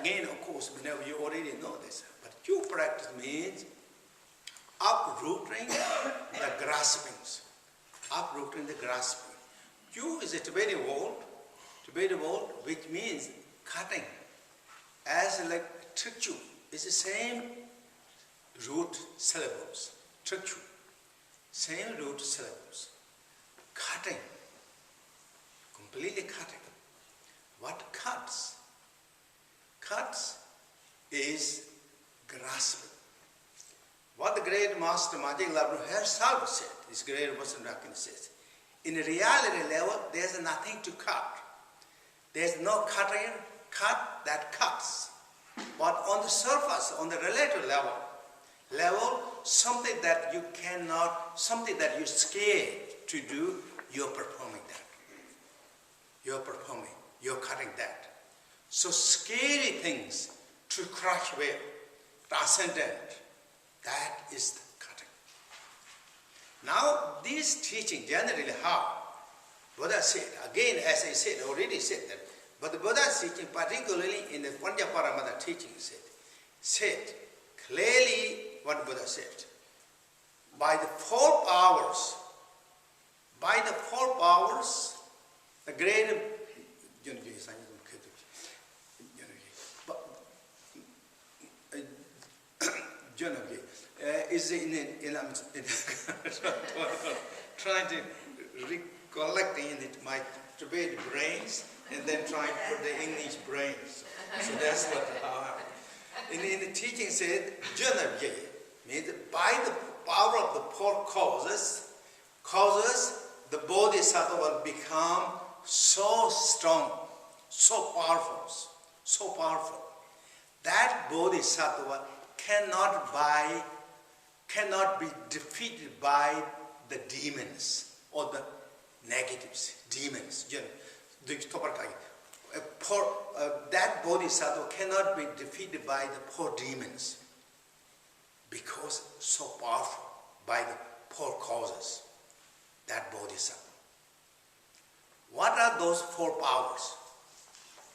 again, of course, whenever you already know this, but Chod practice means uprooting the graspings. Uprooting the grasping. Chod is a Tibetan word which means cutting. As like Trichu, it's the same root syllables. Trichu, same root syllables. Cutting, completely cutting. What cuts? Cuts is grasping. What the great master Machig Labdron herself said, this great Western Doctrine says, in the reality level, there's nothing to cut. There's no cut that cuts. But on the surface, on the relative level, something that you cannot, something that you're scared to do, you're performing that. You're performing, you're cutting that. So scary things to crush with, transcendent, that is the cutting. Now, this teaching generally how Buddha said, again as I said, already said that, but the Buddha's teaching, particularly in the Panchaparamata teaching, said clearly what Buddha said. By the 4 powers, the great is in trying to recollecting in my Tibetan brains and then trying to put the English brains. So that's what happened. In the teaching said, Janabhya means by the power of the 4 causes, the bodhisattva will become so strong, so powerful, that bodhisattva cannot be defeated by the demons or the negatives, demons. That bodhisattva cannot be defeated by the 4 demons because so powerful by the 4 causes, that bodhisattva. What are those 4 powers?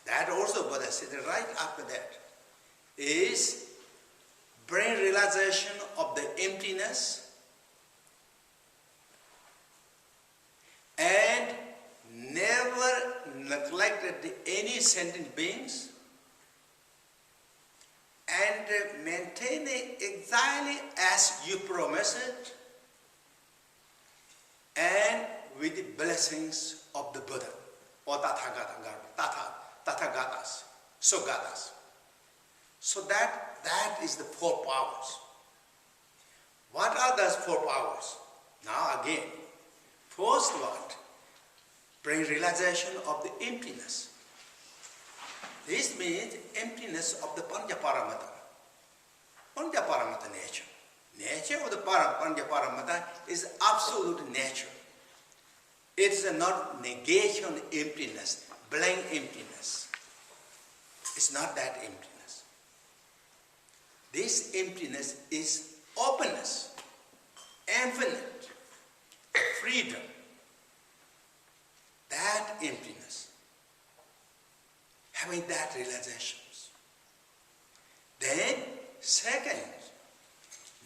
That also Buddha said right after that is bring realization of the emptiness and never neglected any sentient beings and maintain it exactly as you promised it and with the blessings of the Buddha or Tathagatas, Sogatas. So that is the 4 powers. What are those 4 powers? Now again, first what? Bring realization of the emptiness. This means emptiness of the Panchaparamata. Panchaparamata nature. Nature of the Panchaparamata is absolute nature. It is not negation emptiness, blank emptiness. It's not that emptiness. This emptiness is openness, infinite, freedom. That emptiness, having that realizations. Then, second,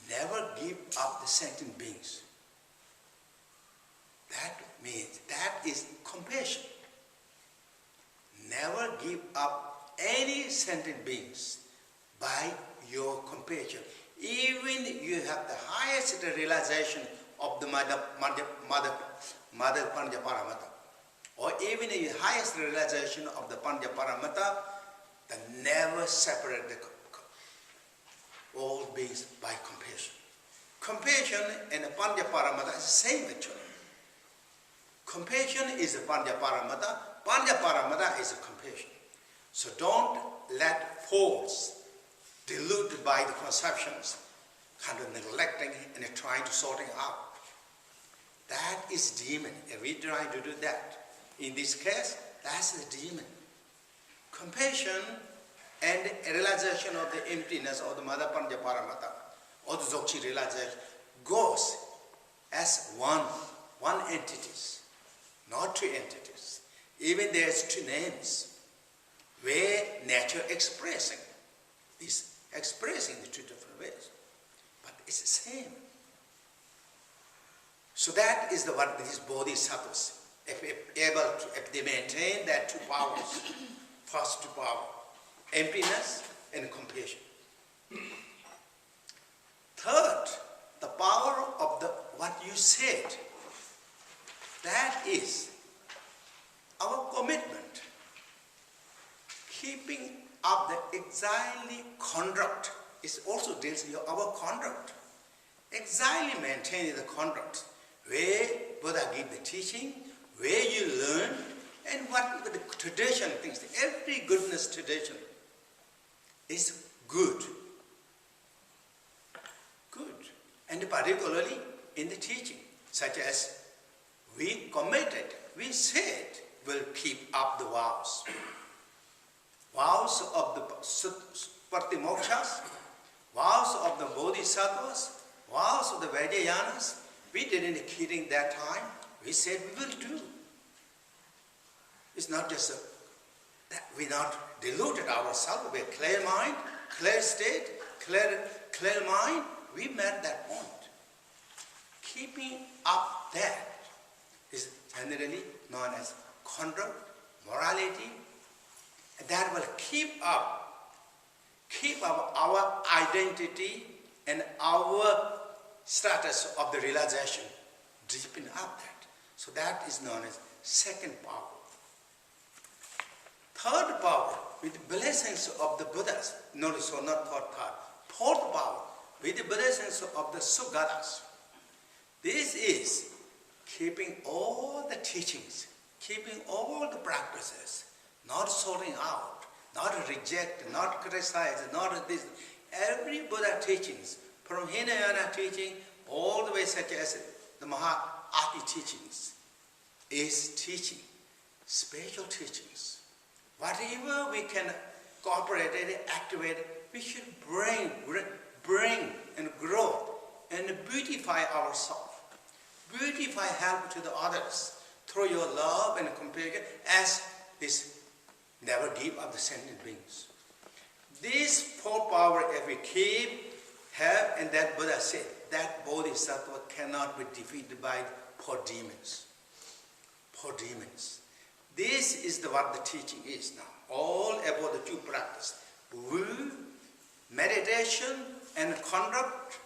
never give up the sentient beings. That means, that is compassion. Never give up any sentient beings by your compassion. Even you have the highest realization of the Mother Panchaparamata, or even the highest realization of the Panchaparamata, that never separate all beings by compassion. Compassion and the Panchaparamata is the same actually. Compassion is the Panchaparamata, Panchaparamata is a compassion. So don't let force diluted by the conceptions, kind of neglecting and trying to sort it out. That is demon. If we try to do that, in this case, that's the demon. Compassion and realization of the emptiness of the Mother Panchaparamata, or the Dzogchen realization, goes as one entities, not 2 entities. Even there's 2 names. where nature expressing the two different ways. But it's the same. So that is what these bodhisattvas, if they maintain that two powers, first two power, emptiness and compassion. Third, the power of what you said, that is our commitment, keeping up the exilely conduct. It also deals with our conduct. Exilely maintaining the conduct, where Buddha gave the teaching, where you learn, and what the tradition thinks. Every goodness tradition is good. Good. And particularly in the teaching, such as we committed, we said we'll keep up the vows. Vows of the Pratimokshas, vows of the Bodhisattvas, vows of the Vajrayanas. We didn't kidding that time. We said we will do. It's not just that we not deluded ourselves. We're clear mind, clear state, clear mind. We met that point. Keeping up that is generally known as conduct, morality, and that will keep up our identity and our status of the realization, deepen up that. So that is known as second power. Third power, with the blessings of the Buddhas, notice, so not third. Fourth power, with the blessings of the Suggatas. This is keeping all the teachings, keeping all the practices, not sorting out, not reject, not criticize, not this. Every Buddha teachings, from Hinayana teaching all the way such as the Maha-Ati teachings, is teaching, spiritual teachings. Whatever we can cooperate and activate, we should bring and grow and beautify ourselves. Beautify help to the others through your love and compassion as this never give up the sentient beings. This four power if we keep, have, and that Buddha said, that bodhisattva cannot be defeated by four demons. Four demons. This is what the teaching is now. All about the two practice. Will, meditation, and conduct,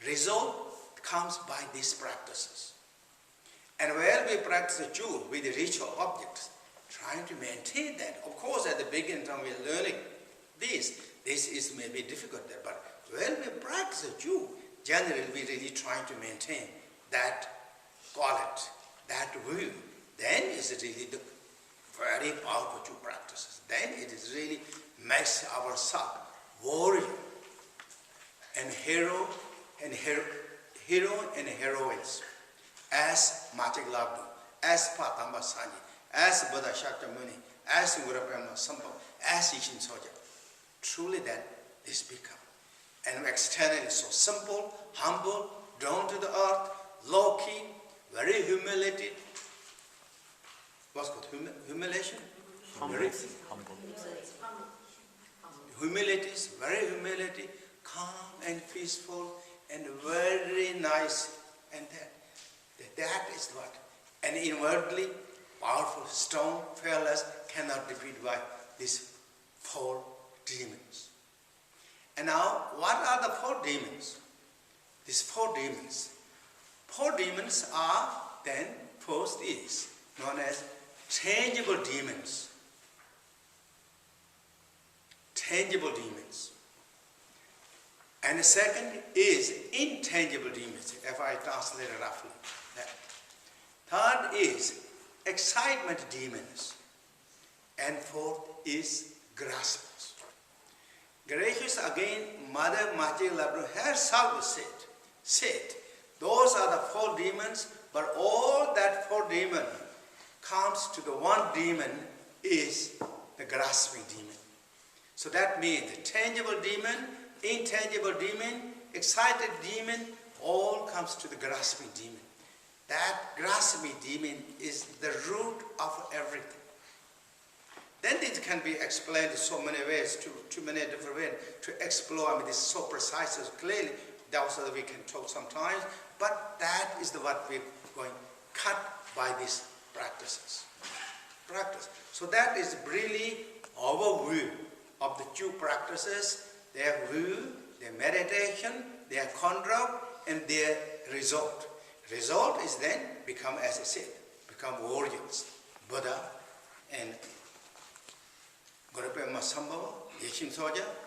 result comes by these practices. And where we practice the jewel with the ritual objects, trying to maintain that. Of course, at the beginning time we're learning this is maybe difficult there, but when we practice the jewel, generally we're really trying to maintain that quality, that will. Then is really the very powerful two practices. Then it is really makes ourselves warrior and hero and heroines, as Machig Labdron, as Padma Samye, as Buddha Shakyamuni, as Venerable Khenpo, as Ishin Soja. Truly then this become. And externally so simple, humble, down to the earth, low-key, very humility. What's called humiliation? Humble. Humility is very humility, calm and peaceful and very nice. And that is what. And inwardly powerful, strong, fearless, cannot defeat by these four demons. And now, what are the four demons? These four demons. Four demons are then, first is known as tangible demons. Tangible demons. And the second is intangible demons, if I translate it roughly. Third is excitement demons. And fourth is graspers. Gracious again, Mother Machig Labdron herself said, those are the four demons, but all that four demon comes to the one demon is the grasping demon. So that means the tangible demon, intangible demon, excited demon, all comes to the grasping demon. That grasping demon is the root of everything. Then it can be explained so many ways, too many different ways to explore. I mean, this is so precise, so clearly. That also we can talk sometimes, but that is what we're going cut by these practices. So that is really overview of the two practices, their view, their meditation, their conduct, and their result. Result is then become, as I said, become warriors, Buddha and Padma Samye Ling,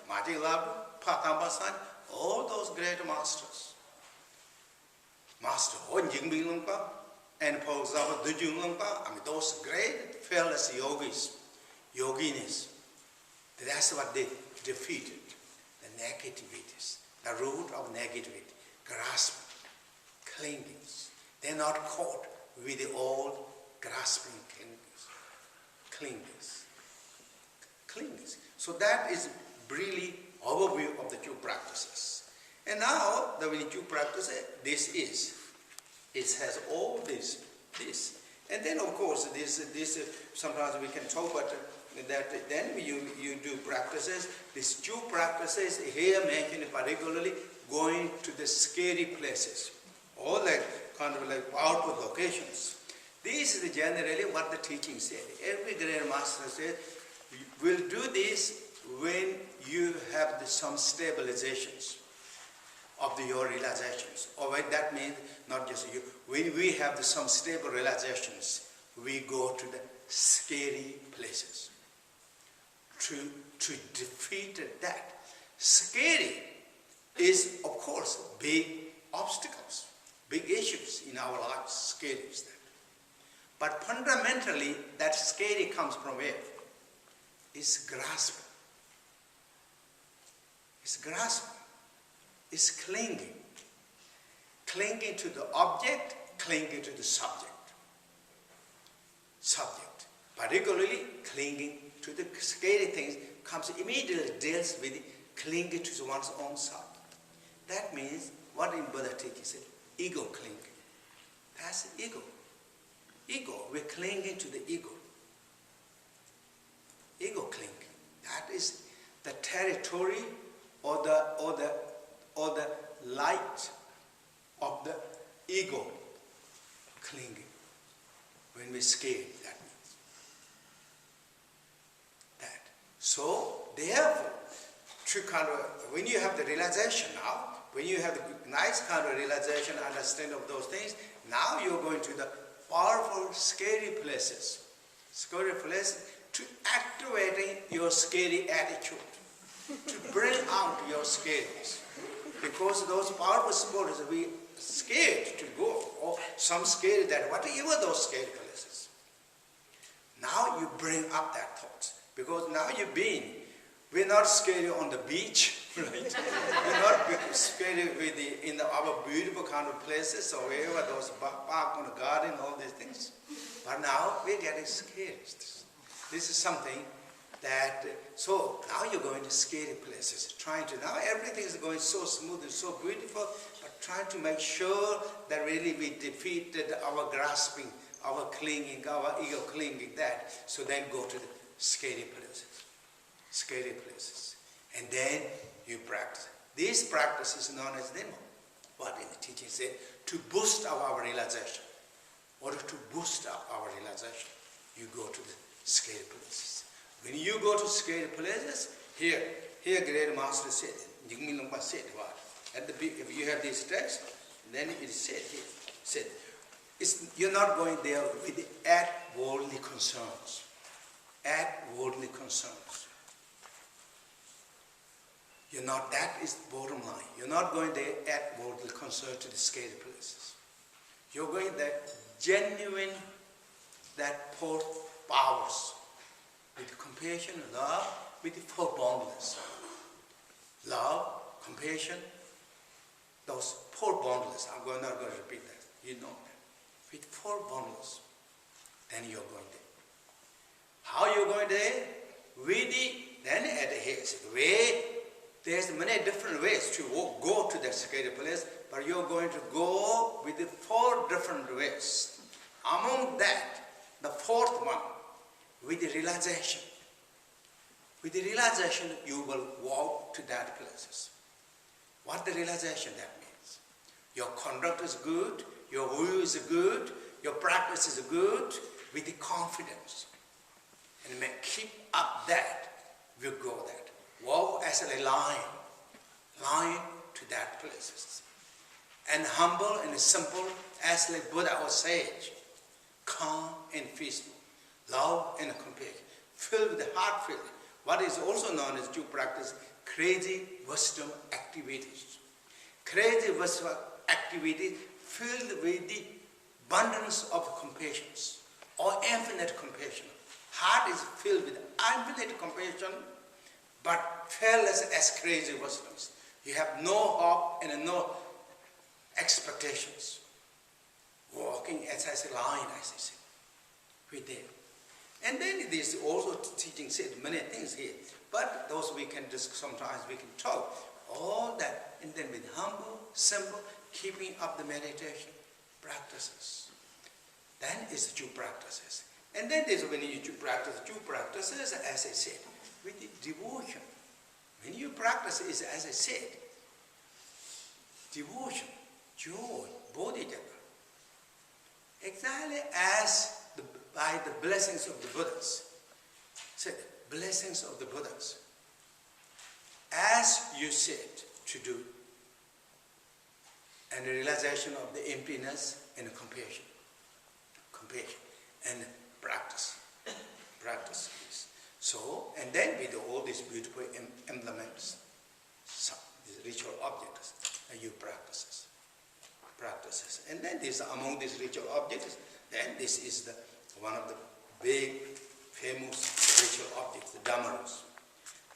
Machig Labdron, Padma Samye, all those great masters. Master Intangible Demons, and for example, I mean, those great fearless yoginis, that's what they defeated, the negativities, the root of negativity, grasping, clingings. They're not caught with the old grasping clingings. So that is really overview of the two practices. And now, the two practices, it has all this. And then, of course, this sometimes we can talk about that. Then you do practices. These two practices here mentioned particularly going to the scary places, or like kind of like outward locations. This is generally what the teaching said. Every great master said, we'll do this when you have some stabilizations of your realizations. Or when that means not just you. When we have some stable realizations, we go to the scary places to defeat that. Scary is, of course, big obstacles, big issues in our lives. Scary is that. But fundamentally, that scary comes from where? It's grasping. It's grasping. It's clinging. Clinging to the object, clinging to the subject. Particularly clinging to the scary things comes immediately deals with clinging to one's own self. That means what in Buddha teaching said, ego clinging. That's ego. Ego, we're clinging to the ego. Ego clinging. That is the territory or the light of the ego clinging. When we're scared, that means that. So, therefore, when you have the realization now, when you have the nice kind of realization, understanding of those things, now you're going to the powerful, scary places. Scary places to activating your scary attitude, to bring out your scariness. Because those powerful spirits, we scared to go, or some scary that, whatever those scary places. Now you bring up that thought, because now we're not scary on the beach, right? We're not scary in our beautiful kind of places, or wherever those park on the garden, all these things. But now we're getting scared. This is something that, so now you're going to scary places, now everything is going so smooth and so beautiful, but trying to make sure that really we defeated our grasping, our clinging, our ego clinging, that, so then go to the scary places. And then you practice. This practice is known as Demo. What in the teaching said, to boost our realization. In order to boost our realization, you go to the scary places. When you go to scary places, here great master said, if you have this text, then it is said, you're not going there with worldly concerns. Worldly concerns. You're not, that is bottom line. You're not going there worldly concerns to the scary places. You're going there genuine, that four powers. With compassion, love, with the four boundless. Love, compassion, those four boundless. I'm not going to repeat that. You know that. With four boundless, then you're going there. How you're going there? Then at the way, there's many different ways to go to that scary place, but you're going to go with the four different ways. Among that, the fourth one, with the realization, With the realization, you will walk to that places. What the realization that means? Your conduct is good, your view is good, your practice is good, with the confidence. And may keep up that, will go that. Walk as a line to that places. And humble and simple as like Buddha or sage, calm and peaceful, love and compassion, filled with the heart feeling. What is also known as due practice, crazy wisdom activities. Crazy wisdom activity filled with the abundance of compassion or infinite compassion. Heart is filled with infinite compassion, but fearless as crazy wisdoms. You have no hope and no expectations. Walking as a line, as I say, with them. And then this also teaching said many things here, but those we can just sometimes we can talk. All that, and then with humble, simple, keeping up the meditation practices. Then is due practices. And then there's when you due practices, as I said, with the devotion. When you practice is, as I said, devotion, joy, bodhisattva. Exactly as by the blessings of the Buddhas. Said, blessings of the Buddhas. As you said to do, and the realization of the emptiness and compassion and practice. So, and then with all these beautiful implements, these ritual objects, and you practices. And then among these ritual objects, then this is one of the big, famous ritual objects, the dhammas.